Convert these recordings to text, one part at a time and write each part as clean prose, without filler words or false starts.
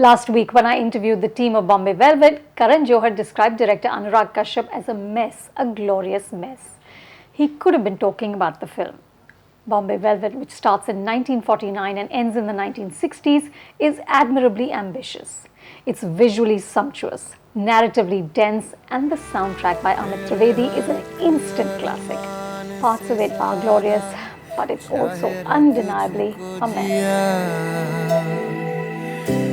Last week, when I interviewed the team of Bombay Velvet, Karan Johar described director Anurag Kashyap as a mess, a glorious mess. He could have been talking about the film. Bombay Velvet, which starts in 1949 and ends in the 1960s, is admirably ambitious. It's visually sumptuous, narratively dense, and the soundtrack by Amit Trivedi is an instant classic. Parts of it are glorious, but it's also undeniably a mess.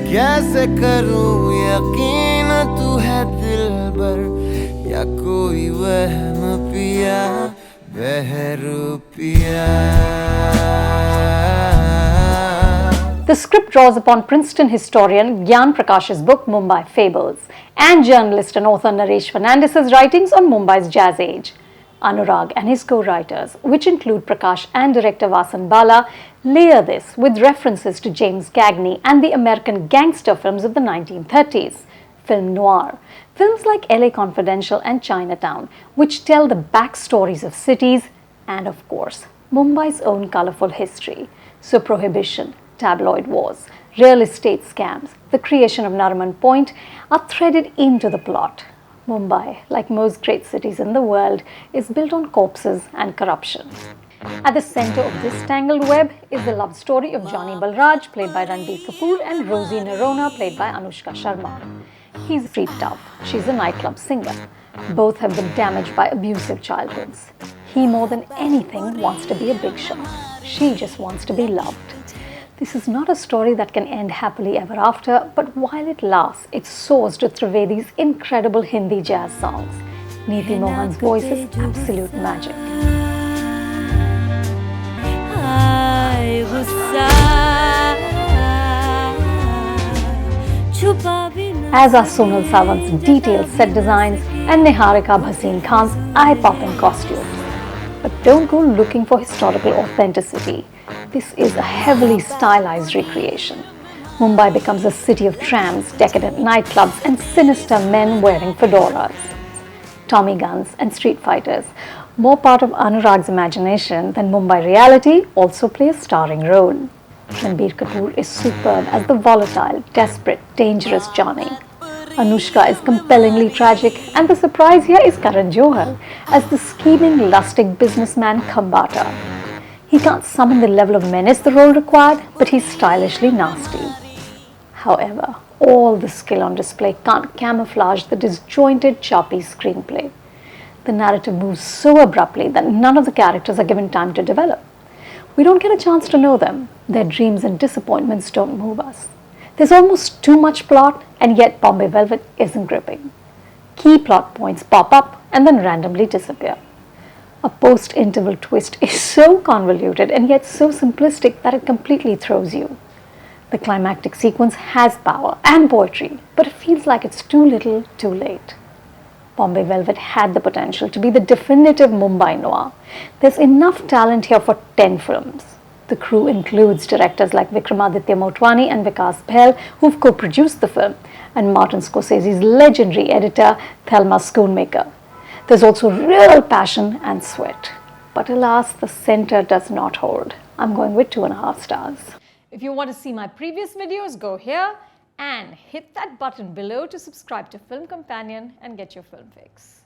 कैसे करूं यकीन तू है दिलबर या कोई वहम पिया बहरूपिया. The script draws upon Princeton historian Gyan Prakash's book Mumbai Fables and journalist and author Naresh Fernandez's writings on Mumbai's jazz age. Anurag and his co-writers, which include Prakash and director Vasan Bala, layer this with references to James Cagney and the American gangster films of the 1930s, film noir, films like LA Confidential and Chinatown, which tell the backstories of cities and, of course, Mumbai's own colorful history. So prohibition, tabloid wars, real estate scams, the creation of Nariman Point are threaded into the plot. Mumbai, like most great cities in the world, is built on corpses and corruption. At the center of this tangled web is the love story of Johnny Balraj, played by Ranbir Kapoor, and Rosie Nerona, played by Anushka Sharma. He's freaked out. She's a nightclub singer. Both have been damaged by abusive childhoods. He, more than anything, wants to be a big shot. She just wants to be loved. This is not a story that can end happily ever after, but while it lasts, it soars to Trivedi's incredible Hindi jazz songs. Neeti Mohan's voice is absolute magic. As are Sonal Sawant's detailed set designs and Niharika Bhasin Khan's eye-popping costumes. But don't go looking for historical authenticity. This is a heavily stylized recreation. Mumbai becomes a city of trams, decadent nightclubs, and sinister men wearing fedoras. Tommy guns and street fighters, more part of Anurag's imagination than Mumbai reality, also play a starring role. Ranbir Kapoor is superb as the volatile, desperate, dangerous Johnny. Anushka is compellingly tragic, and the surprise here is Karan Johar as the scheming, lusting businessman Khambata. He can't summon the level of menace the role required, but he's stylishly nasty. However, all the skill on display can't camouflage the disjointed, choppy screenplay. The narrative moves so abruptly that none of the characters are given time to develop. We don't get a chance to know them. Their dreams and disappointments don't move us. There's almost too much plot, and yet Bombay Velvet isn't gripping. Key plot points pop up and then randomly disappear. A post-interval twist is so convoluted and yet so simplistic that it completely throws you. The climactic sequence has power and poetry, but it feels like it's too little, too late. Bombay Velvet had the potential to be the definitive Mumbai noir. There's enough talent here for 10 films. The crew includes directors like Vikramaditya Motwani and Vikas Behl, who've co-produced the film, and Martin Scorsese's legendary editor, Thelma Schoonmaker. There's also real passion and sweat. But alas, the center does not hold. I'm going with 2.5 stars. If you want to see my previous videos, go here and hit that button below to subscribe to Film Companion and get your film fix.